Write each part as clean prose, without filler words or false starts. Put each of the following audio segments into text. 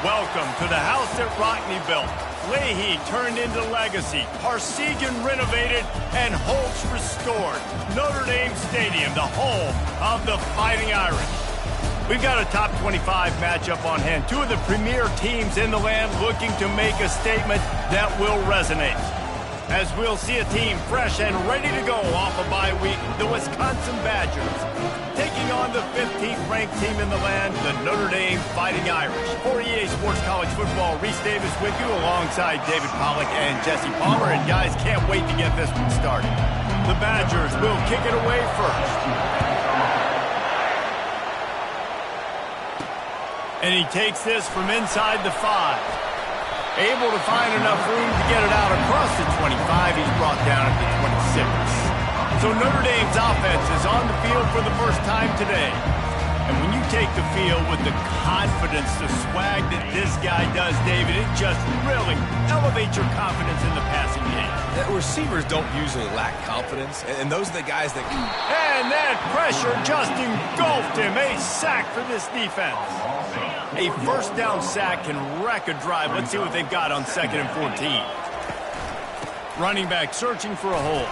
Welcome to the house that Rockne built. Leahy turned into legacy, Parsegian renovated, and Holtz restored. Notre Dame Stadium, the home of the Fighting Irish. We've got a top 25 matchup on hand. Two of the premier teams in the land looking to make a statement that will resonate. As we'll see a team fresh and ready to go off a bye week, the Wisconsin Badgers, taking on the 15th ranked team in the land, the Notre Dame Fighting Irish. For EA Sports College Football, Reese Davis with you alongside David Pollack and Jesse Palmer. And guys, can't wait to get this one started. The Badgers will kick it away first. And he takes this from inside the 5. Able to find enough room to get it out across the 25. He's brought down at the 26. So Notre Dame's offense is on the field for the first time today. And when you take the field with the confidence, the swag that this guy does, David, it just really elevates your confidence in the passing game. The receivers don't usually lack confidence, and those are the guys that... And that pressure just engulfed him. A sack for this defense. A first down sack can wreck a drive. Let's see what they've got on 2nd and 14. Running back searching for a hole.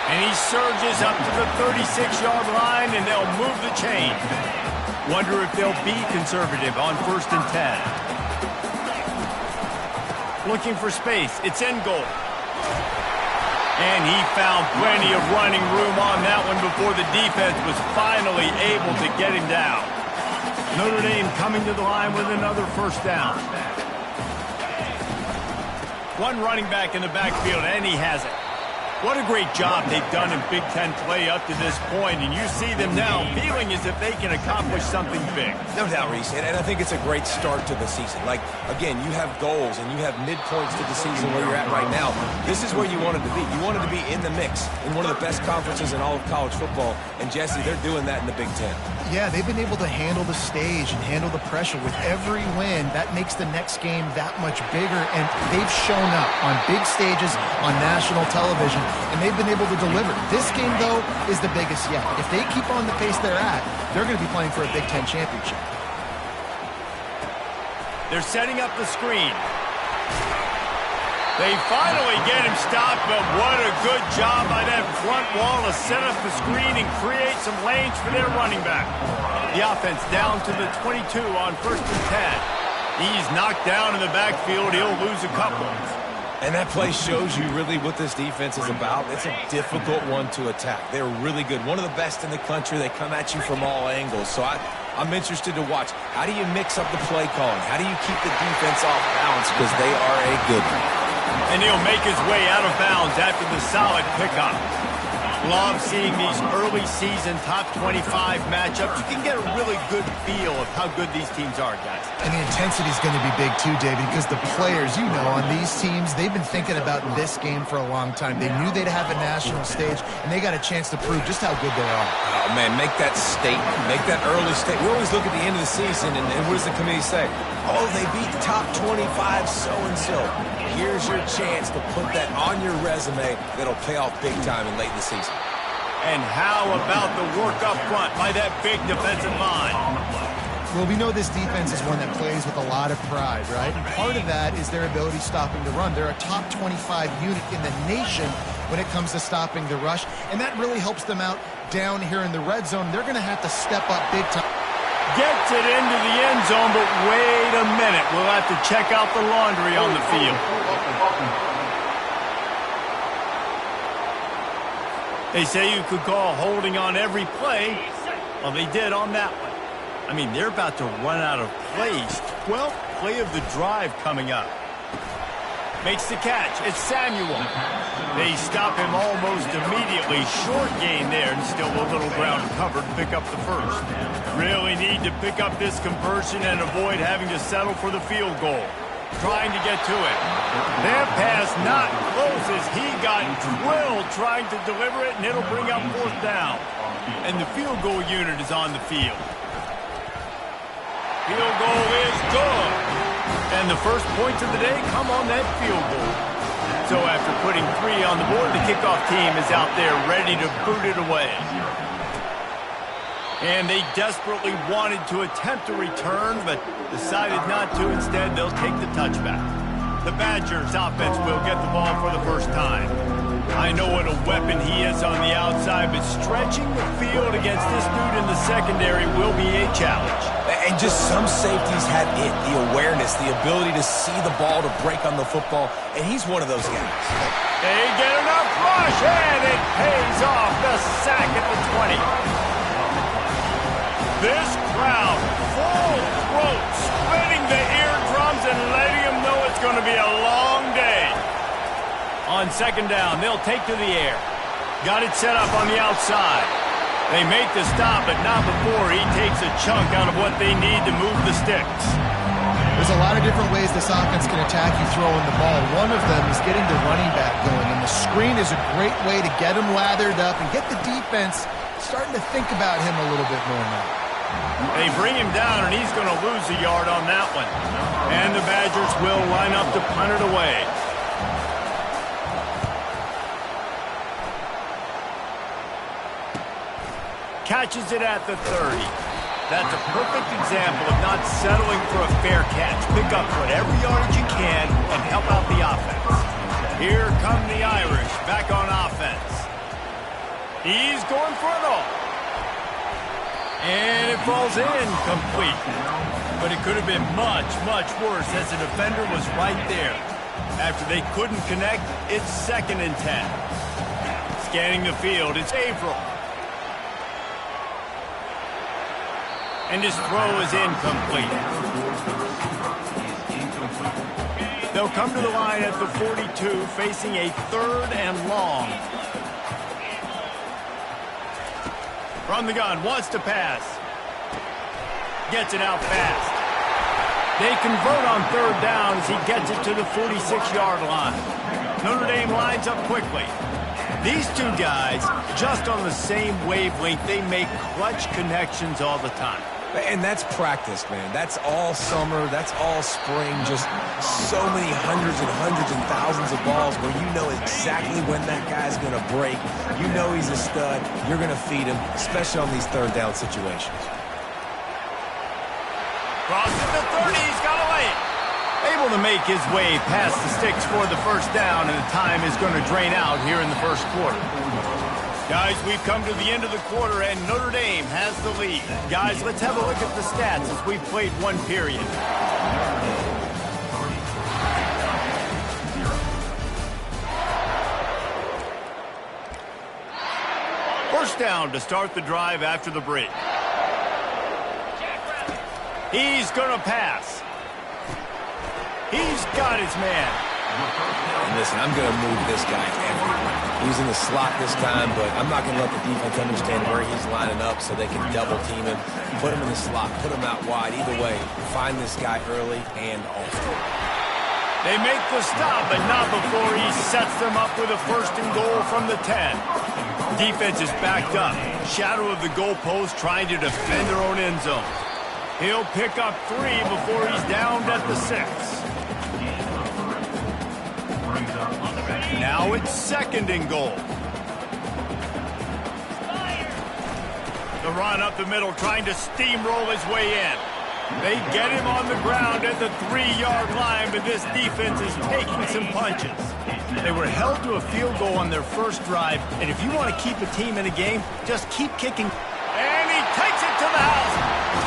And he surges up to the 36-yard line, and they'll move the chain. Wonder if they'll be conservative on 1st and 10. Looking for space. It's in goal. And he found plenty of running room on that one before the defense was finally able to get him down. Notre Dame coming to the line with another first down. One running back in the backfield, and he has it. What a great job they've done in Big Ten play up to this point, and you see them now feeling as if they can accomplish something big. No doubt, Reese, and I think it's a great start to the season. Like, again, you have goals and you have midpoints to the season where you're at right now. This is where you wanted to be. You wanted to be in the mix in one of the best conferences in all of college football, and Jesse, they're doing that in the Big Ten. Yeah, they've been able to handle the stage and handle the pressure with every win. That makes the next game that much bigger, and they've shown up on big stages on national television, and they've been able to deliver. This game, though, is the biggest yet. If they keep on the pace they're at, they're going to be playing for a Big Ten championship. They're setting up the screen. They finally get him stopped, but what a good job by that front wall to set up the screen and create some lanes for their running back. The offense down to the 22 on 1st and 10. He's knocked down in the backfield. He'll lose a couple. And that play shows you really what this defense is about. It's a difficult one to attack. They're really good. One of the best in the country. They come at you from all angles. So I'm interested to watch. How do you mix up the play calling? How do you keep the defense off balance? Because they are a good one. And he'll make his way out of bounds after the solid pickup. Love seeing these early season top 25 matchups. You can get a really good feel of how good these teams are, guys. And the intensity is going to be big too, David, because the players, you know, on these teams, they've been thinking about this game for a long time. They knew they'd have a national stage, and they got a chance to prove just how good they are. Oh, man, make that statement. Make that early statement. We always look at the end of the season, and what does the committee say? Oh, they beat top 25 so-and-so. Here's your chance to put that on your resume that'll pay off big time and late in the season. And how about the work up front by that big defensive line? Well, we know this defense is one that plays with a lot of pride, right? And part of that is their ability stopping the run. They're a top 25 unit in the nation when it comes to stopping the rush, and that really helps them out down here in the red zone. They're going to have to step up big time. Gets it into the end zone, but wait a minute. We'll have to check out the laundry on the field. They say you could call holding on every play. Well, they did on that one. I mean, they're about to run out of plays. 12th play of the drive coming up. Makes the catch. It's Samuel. They stop him almost immediately. Short gain there, and still a little ground covered to pick up the first. Really need to pick up this conversion and avoid having to settle for the field goal. Trying to get to it. That pass not close as he got drilled trying to deliver it, and it'll bring up 4th down. And the field goal unit is on the field. Field goal is good. And the first points of the day come on that field goal. So after putting 3 on the board, the kickoff team is out there ready to boot it away. And they desperately wanted to attempt a return, but decided not to. Instead, they'll take the touchback. The Badgers offense will get the ball for the first time. I know what a weapon he is on the outside, but stretching the field against this dude in the secondary will be a challenge. And just some safeties had it, the awareness, the ability to see the ball to break on the football, and he's one of those guys. They get enough rush, and it pays off. The sack at the 20. This crowd, full throat, splitting the eardrums and letting them know it's going to be a long day. On second down, they'll take to the air. Got it set up on the outside. They make the stop, but not before he takes a chunk out of what they need to move the sticks. There's a lot of different ways this offense can attack you throwing the ball. One of them is getting the running back going, and the screen is a great way to get him lathered up and get the defense starting to think about him a little bit more now. They bring him down, and he's going to lose a yard on that one. And the Badgers will line up to punt it away. Catches it at the 30. That's a perfect example of not settling for a fair catch. Pick up whatever yardage you can and help out the offense. Here come the Irish back on offense. He's going for it all. And it falls in complete. But it could have been much, much worse as the defender was right there. After they couldn't connect, it's 2nd and 10. Scanning the field, it's Averill. And his throw is incomplete. They'll come to the line at the 42, facing a 3rd and long. From the gun, wants to pass. Gets it out fast. They convert on 3rd down as he gets it to the 46-yard line. Notre Dame lines up quickly. These two guys, just on the same wavelength, they make clutch connections all the time. And that's practice, man. That's all summer. That's all spring. Just so many hundreds and thousands of balls where you know exactly when that guy's going to break. You know he's a stud. You're going to feed him, especially on these 3rd down situations. Crosses the 30. He's got to lay it. Able to make his way past the sticks for the 1st down, and the time is going to drain out here in the 1st quarter. Guys, we've come to the end of the quarter, and Notre Dame has the lead. Guys, let's have a look at the stats as we've played one period. First down to start the drive after the break. He's going to pass. He's got his man. And listen, I'm going to move this guy everywhere. He's in the slot this time, but I'm not going to let the defense understand where he's lining up so they can double team him. Put him in the slot, put him out wide. Either way, find this guy early and often. They make the stop, but not before he sets them up with a 1st and goal from the 10. Defense is backed up. Shadow of the goalpost trying to defend their own end zone. He'll pick up 3 before he's downed at the 6. Now it's 2nd and goal. The run up the middle, trying to steamroll his way in. They get him on the ground at the 3-yard line, but this defense is taking some punches. They were held to a field goal on their first drive, and if you want to keep a team in a game, just keep kicking. And he takes it to the house.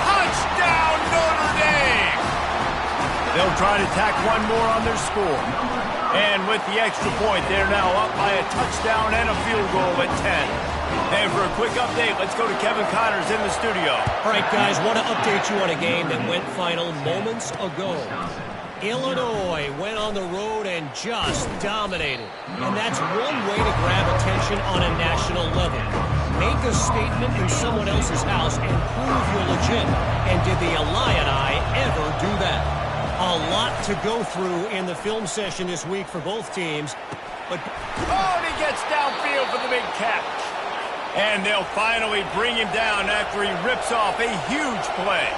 Touchdown, Notre Dame! They'll try to tack one more on their score. And with the extra point, they're now up by a touchdown and a field goal at 10. And for a quick update, let's go to Kevin Connors in the studio. All right, guys, want to update you on a game that went final moments ago. Illinois went on the road and just dominated. And that's one way to grab attention on a national level. Make a statement in someone else's house and prove you're legit. And did the Illini ever do that? A lot to go through in the film session this week for both teams. But and he gets downfield for the big catch. And they'll finally bring him down after he rips off a huge play.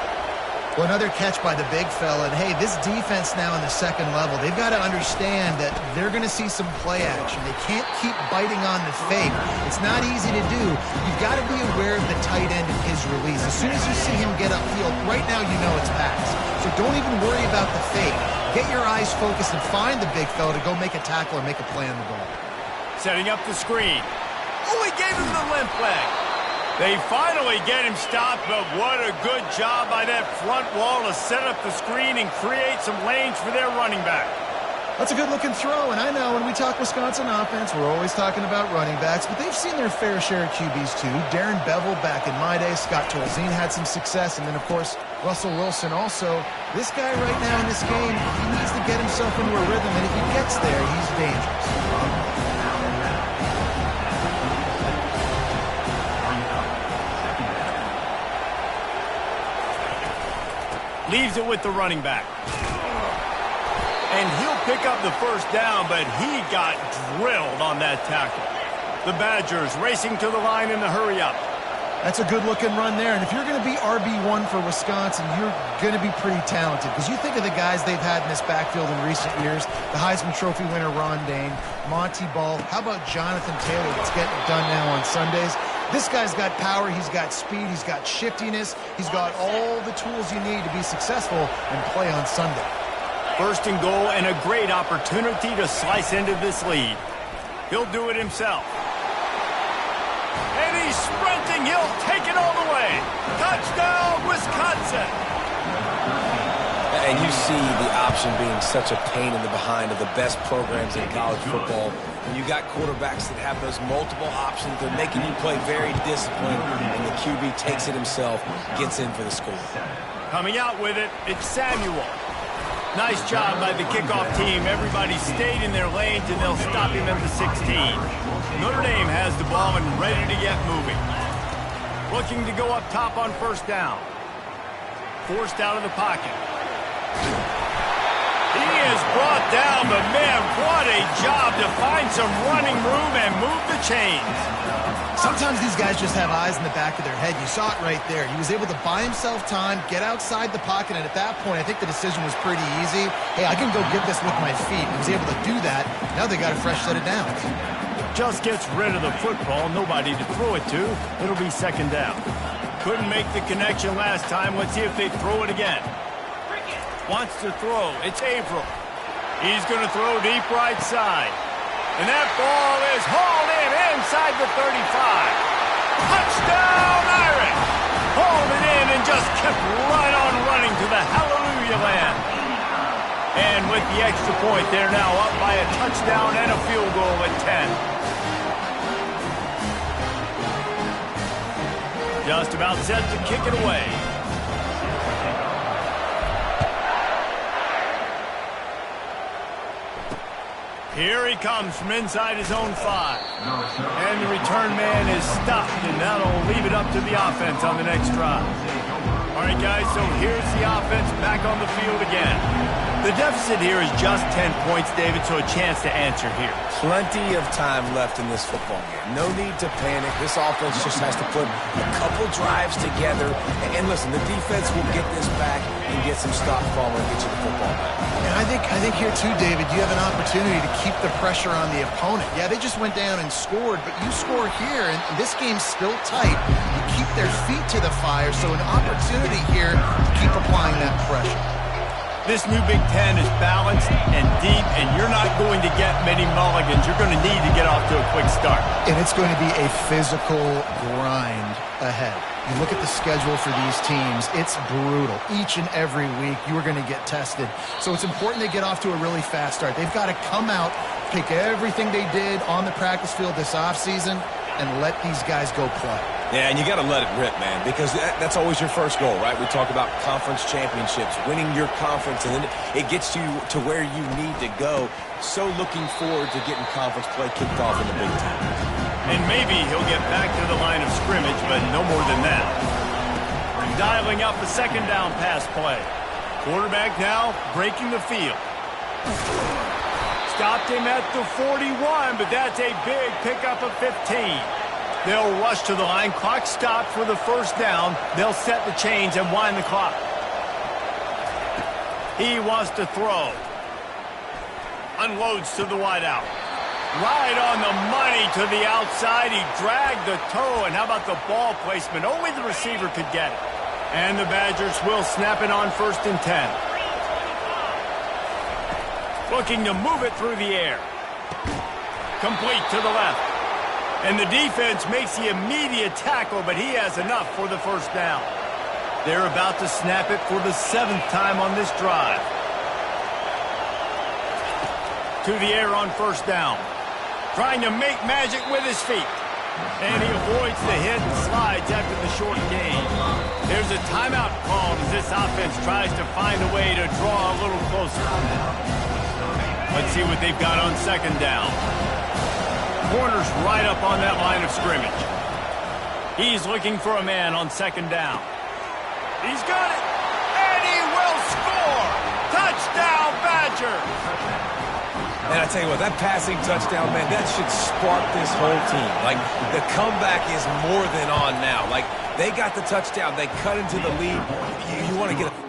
Well, another catch by the big fella. And, hey, this defense now in the second level, they've got to understand that they're going to see some play action. They can't keep biting on the fake. It's not easy to do. You've got to be aware of the tight end and his release. As soon as you see him get upfield, right now you know it's pass. So don't even worry about the fake. Get your eyes focused and find the big fella to go make a tackle or make a play on the ball. Setting up the screen. Oh, he gave him the limp leg. They finally get him stopped, but what a good job by that front wall to set up the screen and create some lanes for their running back. That's a good-looking throw, and I know when we talk Wisconsin offense, we're always talking about running backs, but they've seen their fair share of QBs too. Darren Bevel back in my day, Scott Tolzien had some success, and then, of course, Russell Wilson also. This guy right now in this game, he needs to get himself into a rhythm, and if he gets there, he's dangerous. Leaves it with the running back. And he'll pick up the first down, but he got drilled on that tackle. The Badgers racing to the line in the hurry-up. That's a good-looking run there. And if you're going to be RB1 for Wisconsin, you're going to be pretty talented. Because you think of the guys they've had in this backfield in recent years, the Heisman Trophy winner Ron Dayne, Monty Ball. How about Jonathan Taylor that's getting it done now on Sundays? This guy's got power, he's got speed, he's got shiftiness, he's got all the tools you need to be successful and play on Sunday. First and goal and a great opportunity to slice into this lead. He'll do it himself. And he's sprinting, he'll take it all the way. Touchdown, Wisconsin! And you see the option being such a pain in the behind of the best programs in college football. When you got quarterbacks that have those multiple options, they're making you play very disciplined, and the QB takes it himself, gets in for the score. Coming out with it, it's Samuel. Nice job by the kickoff team. Everybody stayed in their lanes, and they'll stop him at the 16. Notre Dame has the ball and ready to get moving. Looking to go up top on first down. Forced out of the pocket. He is brought down, but man, what a job to find some running room and move the chains. Sometimes these guys just have eyes in the back of their head. You saw it right there. He was able to buy himself time, get outside the pocket, and at that point, I think the decision was pretty easy. Hey, I can go get this with my feet. He was able to do that. Now they got a fresh set of downs. Just gets rid of the football, nobody to throw it to. It'll be second down. Couldn't make the connection last time. Let's see if they throw it again. Wants to throw. It's Averill. He's going to throw deep right side. And that ball is hauled in inside the 35. Touchdown, Irish! Hauled it in and just kept right on running to the hallelujah land. And with the extra point, they're now up by a touchdown and a field goal at 10. Just about set to kick it away. Here he comes from inside his own 5. And the return man is stopped, and that'll leave it up to the offense on the next drive. All right, guys, so here's the offense back on the field again. The deficit here is just 10 points, David, so a chance to answer here. Plenty of time left in this football game. No need to panic. This offense just has to put a couple drives together. And listen, the defense will get this back and get some stops following and get you the football back. And I think here too, David, you have an opportunity to keep the pressure on the opponent. Yeah, they just went down and scored, but you score here, and this game's still tight. You keep their feet to the fire, so an opportunity here to keep applying that pressure. This new Big Ten is balanced and deep, and you're not going to get many mulligans. You're going to need to get off to a quick start. And it's going to be a physical grind ahead. You look at the schedule for these teams, it's brutal. Each and every week, you are going to get tested. So it's important they get off to a really fast start. They've got to come out, pick everything they did on the practice field this offseason, and let these guys go play. Yeah, and you got to let it rip, man, because that's always your first goal, right? We talk about conference championships, winning your conference, and then it gets you to where you need to go. So looking forward to getting conference play kicked off in the Big Ten. And maybe he'll get back to the line of scrimmage, but no more than that. Dialing up the second down pass play. Quarterback now breaking the field. Stopped him at the 41, but that's a big pickup of 15. They'll rush to the line. Clock stopped for the first down. They'll set the chains and wind the clock. He wants to throw. Unloads to the wideout. Right on the money to the outside. He dragged the toe, and how about the ball placement? Only the receiver could get it. And the Badgers will snap it on 1st and 10. Looking to move it through the air. Complete to the left. And the defense makes the immediate tackle, but he has enough for the 1st down. They're about to snap it for the 7th time on this drive. To the air on 1st down. Trying to make magic with his feet. And he avoids the hit and slides after the short gain. There's a timeout called as this offense tries to find a way to draw a little closer. Let's see what they've got on 2nd down. Corner's right up on that line of scrimmage. He's looking for a man on 2nd down. He's got it. And he will score. Touchdown, Badgers. And I tell you what, that passing touchdown, man, that should spark this whole team. Like, the comeback is more than on now. Like, they got the touchdown. They cut into the lead. You want to get a...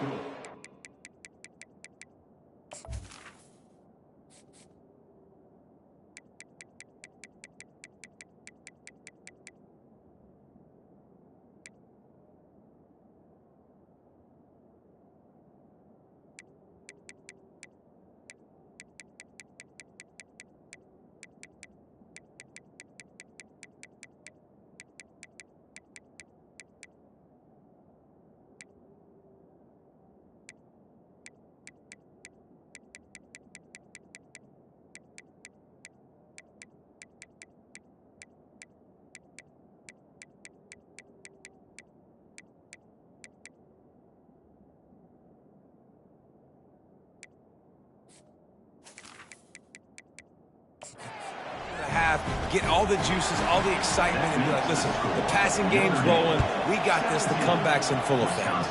Get all the juices, all the excitement, and be like, listen, the passing game's rolling. We got this. The comeback's in full effect.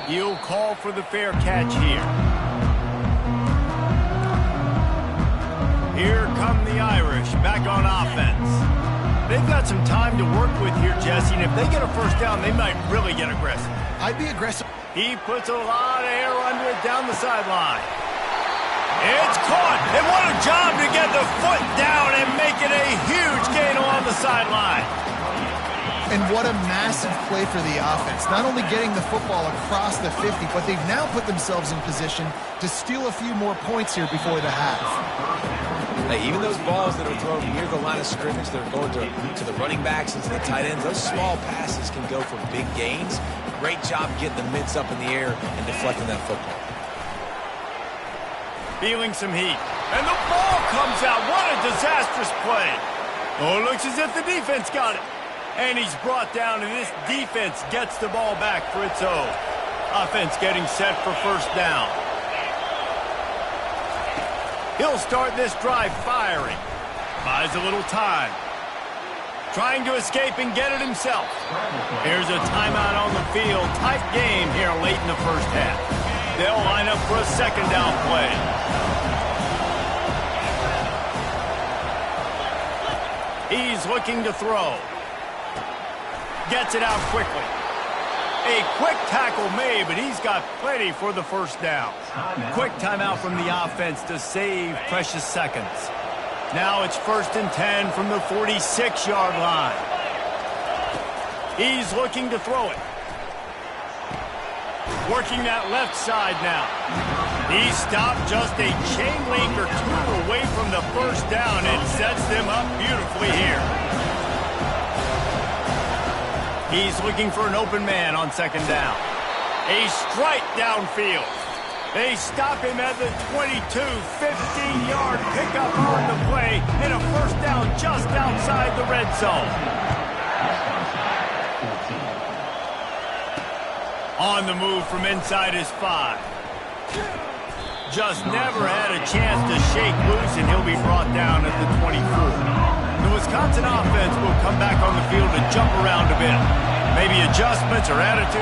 He'll call for the fair catch here. Here come the Irish back on offense. They've got some time to work with here, Jesse, and if they get a 1st down, they might really get aggressive. I'd be aggressive. He puts a lot of air under it down the sideline. It's caught, and what a job to get the foot down and make it a huge gain along the sideline. And what a massive play for the offense. Not only getting the football across the 50, but they've now put themselves in position to steal a few more points here before the half. Hey, even those balls that are thrown near the line of scrimmage that are going to the running backs and to the tight ends, those small passes can go for big gains. Great job getting the mitts up in the air and deflecting that football. Feeling some heat. And the ball comes out. What a disastrous play. Oh, it looks as if the defense got it. And he's brought down, and this defense gets the ball back for its own. Offense getting set for 1st down. He'll start this drive firing. Buys a little time. Trying to escape and get it himself. Here's a timeout on the field. Tight game here late in the 1st half. They'll line up for a 2nd down play. He's looking to throw. Gets it out quickly. A quick tackle made, but he's got plenty for the 1st down. Quick timeout from the offense to save precious seconds. Now it's 1st and 10 from the 46-yard line. He's looking to throw it. Working that left side now. He stopped just a chain link or 2 away from the 1st down and sets them up beautifully here. He's looking for an open man on 2nd down. A strike downfield. They stop him at the 22, 15-yard pickup on the play and a 1st down just outside the red zone. On the move from inside his 5. Just never had a chance to shake loose, and he'll be brought down at the 24. The Wisconsin offense will come back on the field to jump around a bit. Maybe adjustments or attitude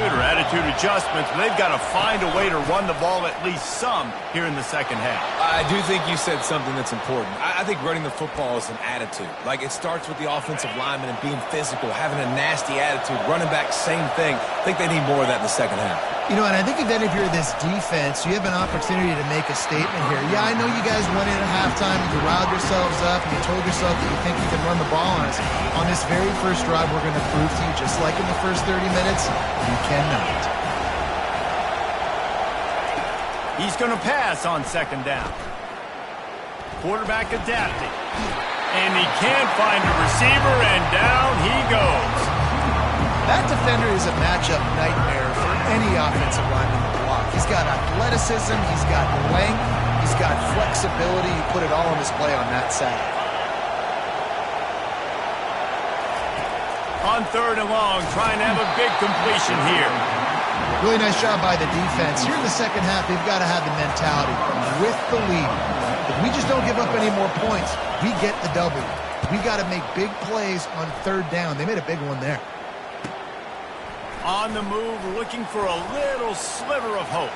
adjustments, but they've got to find a way to run the ball at least some here in the 2nd half. I do think you said something that's important. I think running the football is an attitude. Like, it starts with the offensive lineman and being physical, having a nasty attitude. Running back, same thing. I think they need more of that in the 2nd half. You know, and I think if any of you are this defense, you have an opportunity to make a statement here. Yeah, I know you guys went in at halftime, you riled yourselves up, and you told yourself that you think you can run the ball on us. On this very first drive, we're going to prove to you, just like in the first 30 minutes, you cannot. He's going to pass on second down. Quarterback adapting. And he can't find a receiver, and down he goes. That defender is a matchup nightmare for any offensive lineman to block. He's got athleticism, he's got length, he's got flexibility. You put it all on display on that side. On third and long, trying to have a big completion here. Really nice job by the defense. Here in the second half, they've got to have the mentality with the lead. If we just don't give up any more points, we get the W. We got to make big plays on third down. They made a big one there. On the move, looking for a little sliver of hope.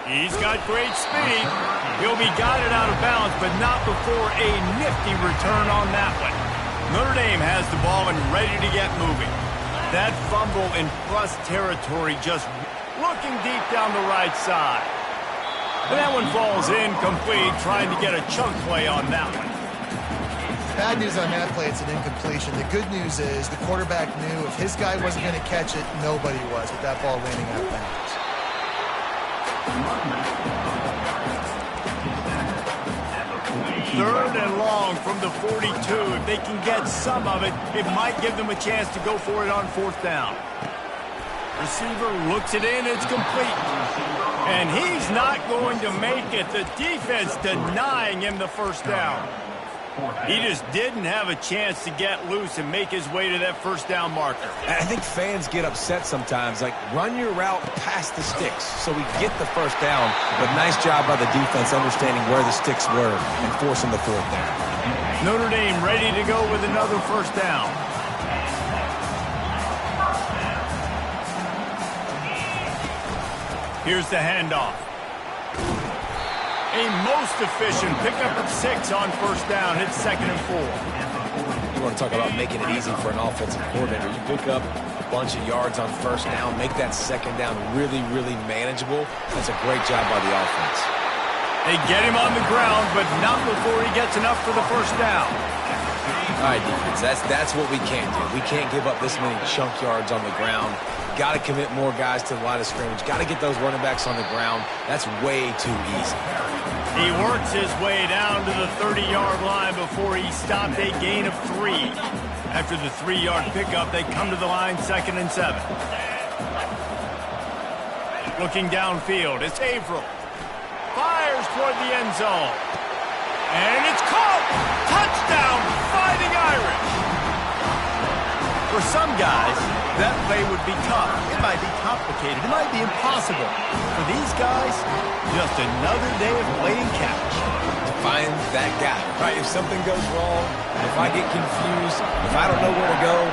He's got great speed. He'll be guided out of bounds, but not before a nifty return on that one. Notre Dame has the ball and ready to get moving. That fumble in plus territory, just looking deep down the right side. And that one falls incomplete, trying to get a chunk play on that one. Bad news on that play, it's an incompletion. The good news is the quarterback knew if his guy wasn't going to catch it, nobody was with that ball landing out of bounds. Third and long from the 42. If they can get some of it, it might give them a chance to go for it on fourth down. Receiver looks it in, it's complete. And he's not going to make it. The defense denying him the first down. He just didn't have a chance to get loose and make his way to that first down marker. I think fans get upset sometimes. Like, run your route past the sticks so we get the first down. But nice job by the defense understanding where the sticks were and forcing the fourth down. Notre Dame ready to go with another first down. Here's the handoff. A most efficient pickup of 6 on first down. It's 2nd and 4. You want to talk about making it easy for an offensive coordinator. You pick up a bunch of yards on first down, make that second down really, really manageable. That's a great job by the offense. They get him on the ground, but not before he gets enough for the first down. All right, defense, that's what we can't do. We can't give up this many chunk yards on the ground. Got to commit more guys to the line of scrimmage. Got to get those running backs on the ground. That's way too easy. He works his way down to the 30-yard line before he stopped a gain of 3. After the 3-yard pickup, they come to the line 2nd and 7. Looking downfield, it's Averill. Fires toward the end zone. And it's caught! Touchdown, Fighting Irish! For some guys, that play would be tough. It might be complicated. It might be impossible. For these guys, just another day of playing catch. Find that guy, right? If something goes wrong, if I get confused, if I don't know where to go,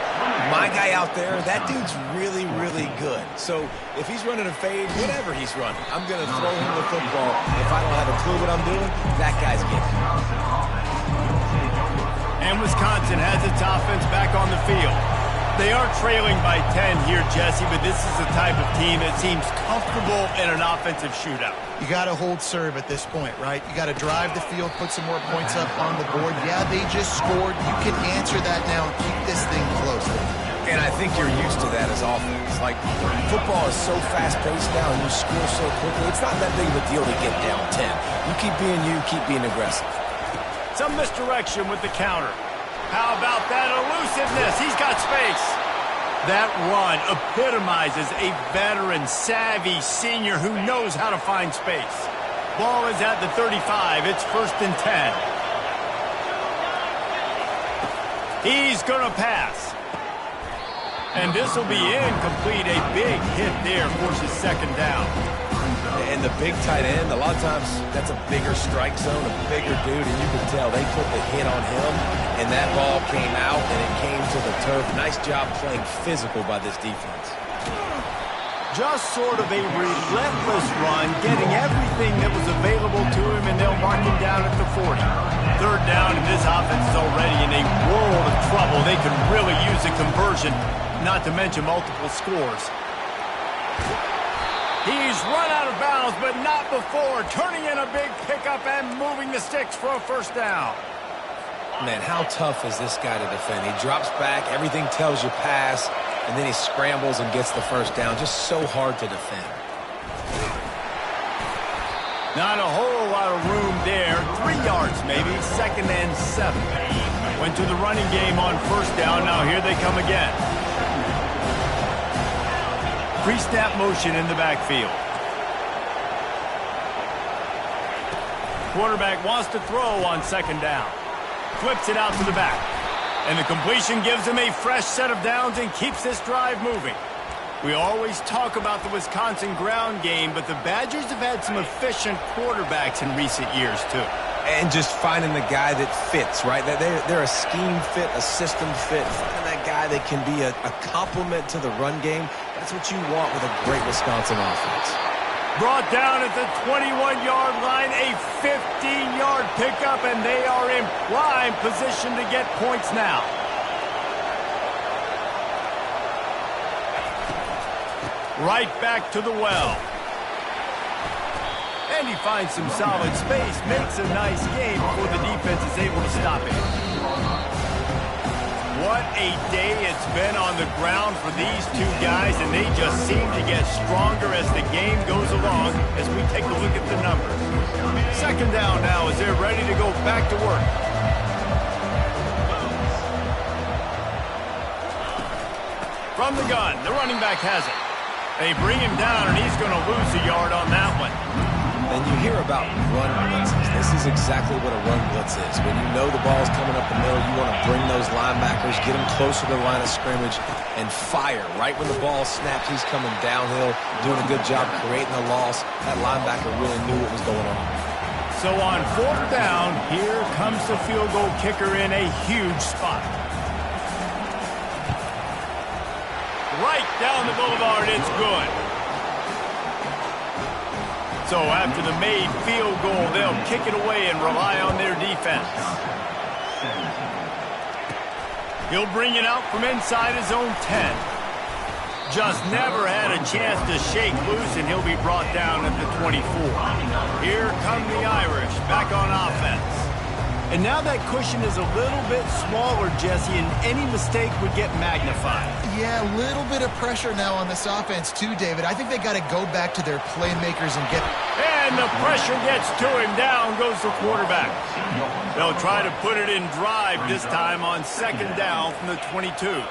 my guy out there, that dude's really, really good. So if he's running a fade, whatever he's running, I'm going to throw him the football. If I don't have a clue what I'm doing, that guy's getting it. And Wisconsin has its offense back on the field. They are trailing by 10 here, Jesse, but this is the type of team that seems comfortable in an offensive shootout. You got to hold serve at this point, right? You got to drive the field, put some more points up on the board. Yeah, they just scored. You can answer that now and keep this thing close. And I think you're used to that as offense. Like, football is so fast-paced now and you score so quickly. It's not that big of a deal to get down 10. You keep being aggressive. Some misdirection with the counter. How about that elusiveness? He's got space. That run epitomizes a veteran, savvy senior who knows how to find space. Ball is at the 35. It's 1st and 10. He's going to pass. And this will be incomplete. A big hit there forces 2nd down. And the big tight end, a lot of times that's a bigger strike zone, a bigger dude, and you can tell they put the hit on him, and that ball came out, and it came to the turf. Nice job playing physical by this defense. Just sort of a relentless run, getting everything that was available to him, and they'll mark him down at the 40. 3rd down, and this offense is already in a world of trouble. They could really use a conversion, not to mention multiple scores. He's run out of bounds, but not before. Turning in a big pickup and moving the sticks for a first down. Man, how tough is this guy to defend? He drops back, everything tells you pass, and then he scrambles and gets the first down. Just so hard to defend. Not a whole lot of room there. 3 yards maybe, 2nd and 7. Went to the running game on first down. Now here they come again. Pre-snap motion in the backfield. Quarterback wants to throw on 2nd down. Flips it out to the back. And the completion gives him a fresh set of downs and keeps this drive moving. We always talk about the Wisconsin ground game, but the Badgers have had some efficient quarterbacks in recent years, too. And just finding the guy that fits, right? They're a scheme fit, a system fit. Finding that guy that can be a complement to the run game. That's what you want with a great Wisconsin offense. Brought down at the 21-yard line, a 15-yard pickup, and they are in prime position to get points now. Right back to the well. And he finds some solid space, makes a nice game before the defense is able to stop it. What a day it's been on the ground for these two guys, and they just seem to get stronger as the game goes along as we take a look at the numbers. 2nd down now as they're ready to go back to work. From the gun, the running back has it. They bring him down, and he's going to lose a yard on that one. And you hear about run blitzes. This is exactly what a run blitz is. When you know the ball's coming up the middle, you want to bring those linebackers, get them closer to the line of scrimmage, and fire. Right when the ball snaps, he's coming downhill, doing a good job creating a loss. That linebacker really knew what was going on. So on 4th down, here comes the field goal kicker in a huge spot. Right down the boulevard, it's good. So after the made field goal, they'll kick it away and rely on their defense. He'll bring it out from inside his own 10. Just never had a chance to shake loose, and he'll be brought down at the 24. Here come the Irish back on offense. And now that cushion is a little bit smaller, Jesse, and any mistake would get magnified. Yeah, a little bit of pressure now on this offense too, David. I think they got to go back to their playmakers and get... And the pressure gets to him. Down goes the quarterback. They'll try to put it in drive this time on 2nd down from the 22.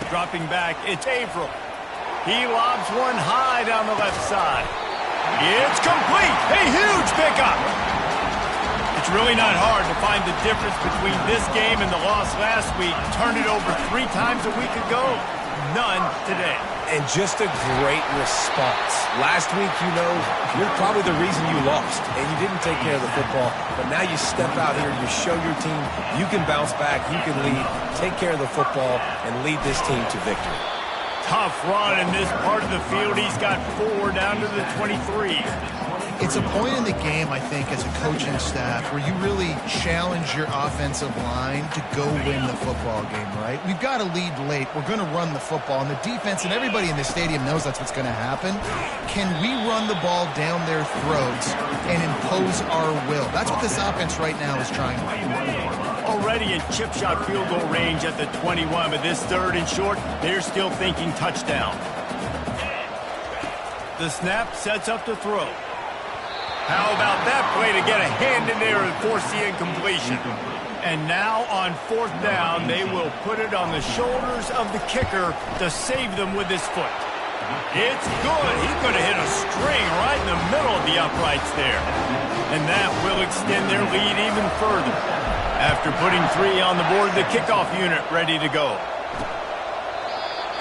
Dropping back, it's Averill. He lobs one high down the left side. It's complete. A huge pickup. It's really not hard to find the difference between this game and the loss last week. Turned it over 3 times a week ago. None today. And just a great response. Last week, you know, you're probably the reason you lost, and you didn't take care of the football. But now you step out here, you show your team you can bounce back, you can lead, take care of the football, and lead this team to victory. Tough run in this part of the field. He's got 4 down to the 23. It's a point in the game, I think, as a coaching staff where you really challenge your offensive line to go win the football game, right? We've got to lead late. We're going to run the football. And the defense and everybody in the stadium knows that's what's going to happen. Can we run the ball down their throats and impose our will? That's what this offense right now is trying to do. Already in chip shot field goal range at the 21, but this 3rd and short, they're still thinking touchdown. The snap sets up to throw. How about that play to get a hand in there and force the incompletion? And now on 4th down, they will put it on the shoulders of the kicker to save them with his foot. It's good. He's going to hit a string right in the middle of the uprights there. And that will extend their lead even further. After putting 3 on the board, the kickoff unit ready to go.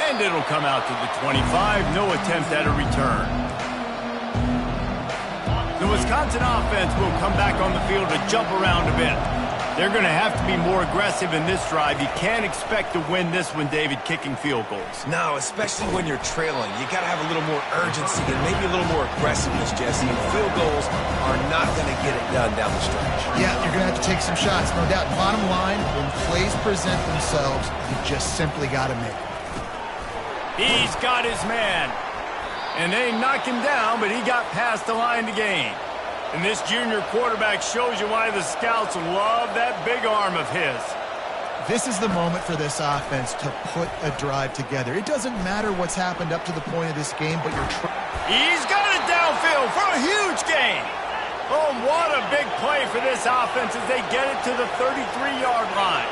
And it'll come out to the 25. No attempt at a return. The Wisconsin offense will come back on the field to jump around a bit. They're going to have to be more aggressive in this drive. You can't expect to win this one, David, kicking field goals. No, especially when you're trailing. You got to have a little more urgency and maybe a little more aggressiveness, Jesse. And field goals are not going to get it done down the stretch. Yeah, you're going to have to take some shots, no doubt. Bottom line, when plays present themselves, you just simply got to make them. He's got his man. And they knock him down, but he got past the line to gain. And this junior quarterback shows you why the scouts love that big arm of his. This is the moment for this offense to put a drive together. It doesn't matter what's happened up to the point of this game, but he's got it downfield for a huge gain. Oh, what a big play for this offense as they get it to the 33-yard line.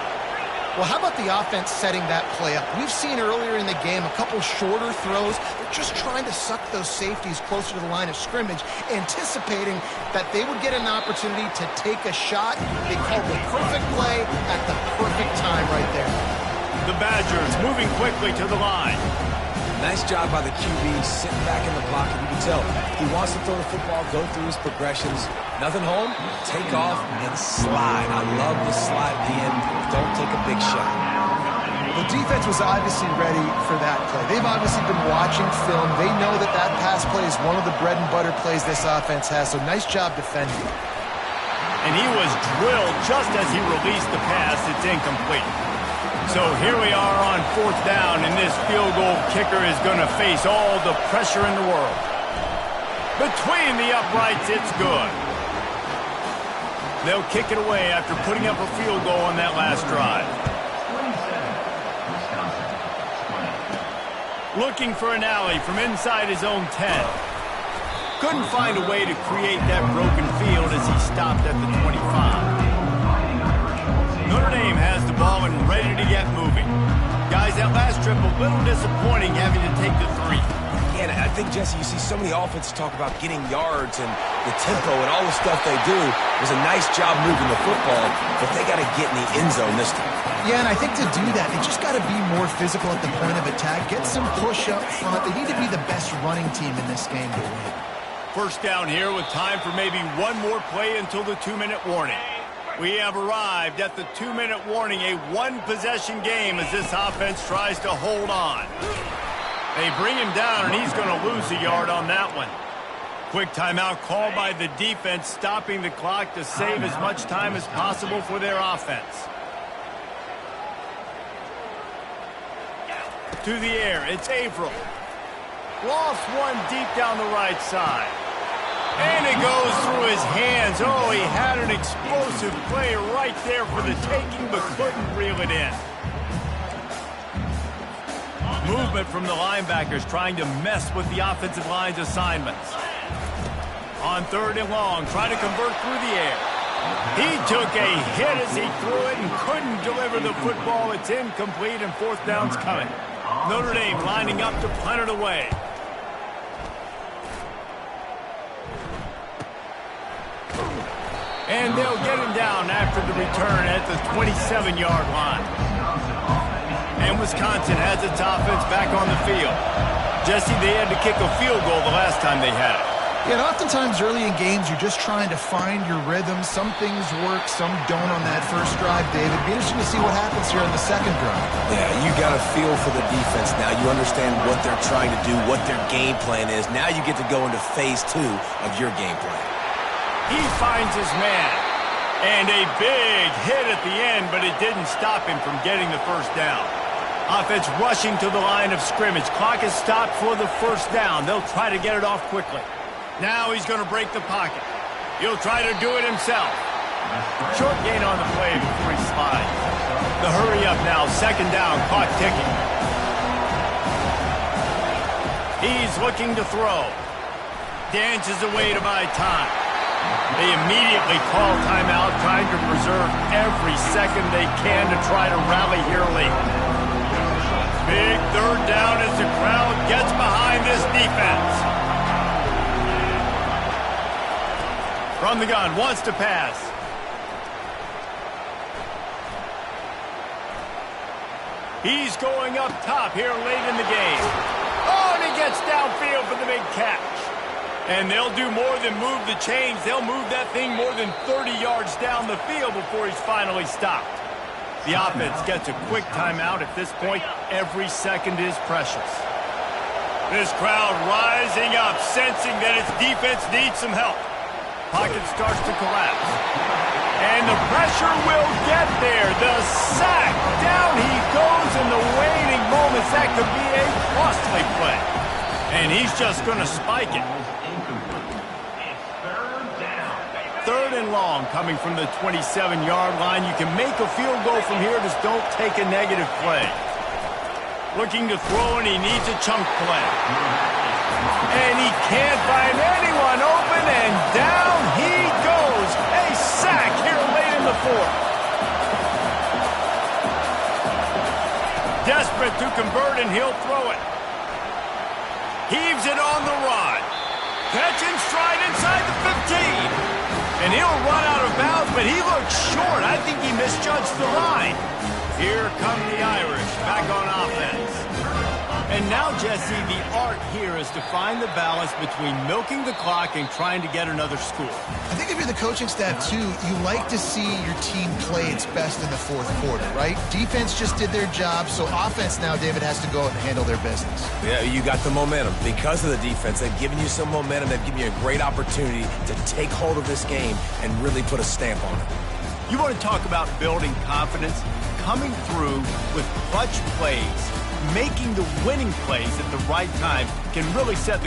Well, how about the offense setting that play up? We've seen earlier in the game a couple shorter throws. They're just trying to suck those safeties closer to the line of scrimmage, anticipating that they would get an opportunity to take a shot. They called the perfect play at the perfect time right there. The Badgers moving quickly to the line. Nice job by the QB sitting back in the pocket. You can tell he wants to throw the football, go through his progressions. Nothing home, take off and slide. I love the slide at the end. Don't take a big shot. The defense was obviously ready for that play. They've obviously been watching film. They know that that pass play is one of the bread and butter plays this offense has, so nice job defending. And he was drilled just as he released the pass. It's incomplete. So here we are on 4th down, and this field goal kicker is going to face all the pressure in the world. Between the uprights, it's good. They'll kick it away after putting up a field goal on that last drive. Looking for an alley from inside his own 10. Couldn't find a way to create that broken field as he stopped at the 25. Notre Dame has the ball and ready to get moving. Guys, that last trip a little disappointing having to take the 3. Yeah, I think, Jesse, you see so many offenses talk about getting yards and the tempo and all the stuff they do. It was a nice job moving the football, but they got to get in the end zone this time. Yeah, and I think to do that, they just got to be more physical at the point of attack, get some push up front. They need to be the best running team in this game to win. First down here with time for maybe one more play until the 2-minute warning. We have arrived at the 2-minute warning, a one-possession game as this offense tries to hold on. They bring him down, and he's going to lose a yard on that one. Quick timeout called by the defense, stopping the clock to save as much time as possible for their offense. To the air, it's Averill. Lost one deep down the right side. And it goes through his hands. Oh, he had an explosive play right there for the taking, but couldn't reel it in. Movement from the linebackers trying to mess with the offensive line's assignments. On 3rd and long, trying to convert through the air. He took a hit as he threw it and couldn't deliver the football. It's incomplete and 4th down's coming. Notre Dame lining up to punt it away. And they'll get him down after the return at the 27-yard line. And Wisconsin has its offense back on the field. Jesse, they had to kick a field goal the last time they had it. Yeah, and oftentimes early in games, you're just trying to find your rhythm. Some things work, some don't on that first drive, David. Be interesting to see what happens here on the second drive. Yeah, you got a feel for the defense now. You understand what they're trying to do, what their game plan is. Now you get to go into phase 2 of your game plan. He finds his man. And a big hit at the end, but it didn't stop him from getting the first down. Offense rushing to the line of scrimmage. Clock is stopped for the first down. They'll try to get it off quickly. Now he's going to break the pocket. He'll try to do it himself. Short gain on the play before he slides. The hurry up now. 2nd down. Clock ticking. He's looking to throw. Dances away to buy time. They immediately call timeout, trying to preserve every second they can to try to rally here late. Big 3rd down as the crowd gets behind this defense. From the gun, wants to pass. He's going up top here late in the game. Oh, and he gets downfield for the big catch. And they'll do more than move the chains. They'll move that thing more than 30 yards down the field before he's finally stopped. The offense gets a quick timeout. At this point, every second is precious. This crowd rising up, sensing that its defense needs some help. Pocket starts to collapse. And the pressure will get there. The sack. Down he goes in the waning moments. That could be a costly play. And he's just going to spike it. Third and long coming from the 27-yard line. You can make a field goal from here. Just don't take a negative play. Looking to throw, and he needs a chunk play. And he can't find anyone open, and down he goes. A sack here late in the fourth. Desperate to convert, and he'll throw it. Heaves it on the run. Catch and stride inside the 15. And he'll run out of bounds, but he looks short. I think he misjudged the line. Here come the Irish back on offense. And now, Jesse, the art here is to find the balance between milking the clock and trying to get another score. I think if you're the coaching staff, too, you like to see your team play its best in the fourth quarter, right? Defense just did their job, so offense now, David, has to go out and handle their business. Yeah, you got the momentum. Because of the defense, they've given you some momentum. They've given you a great opportunity to take hold of this game and really put a stamp on it. You want to talk about building confidence? Coming through with clutch plays, making the winning plays at the right time can really set the